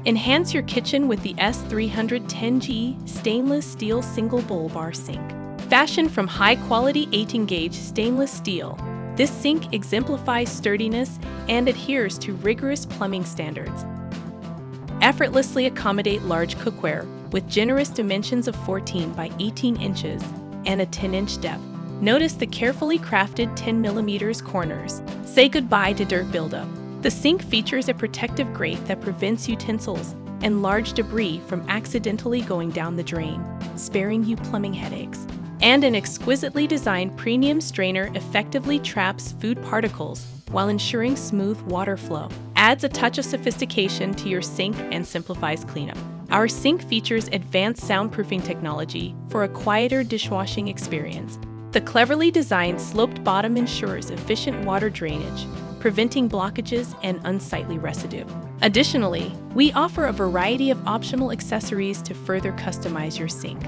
Enhance your kitchen with the S-310G stainless steel single bowl bar sink. Fashioned from high-quality 18-gauge stainless steel, this sink exemplifies sturdiness and adheres to rigorous plumbing standards. Effortlessly accommodate large cookware with generous dimensions of 14 by 18 inches and a 10-inch depth. Notice the carefully crafted 10mm corners. Say goodbye to dirt buildup. The sink features a protective grate that prevents utensils and large debris from accidentally going down the drain, sparing you plumbing headaches. And an exquisitely designed premium strainer effectively traps food particles while ensuring smooth water flow. Adds a touch of sophistication to your sink and simplifies cleanup. Our sink features advanced soundproofing technology for a quieter dishwashing experience. The cleverly designed sloped bottom ensures efficient water drainage, preventing blockages and unsightly residue. Additionally, we offer a variety of optional accessories to further customize your sink.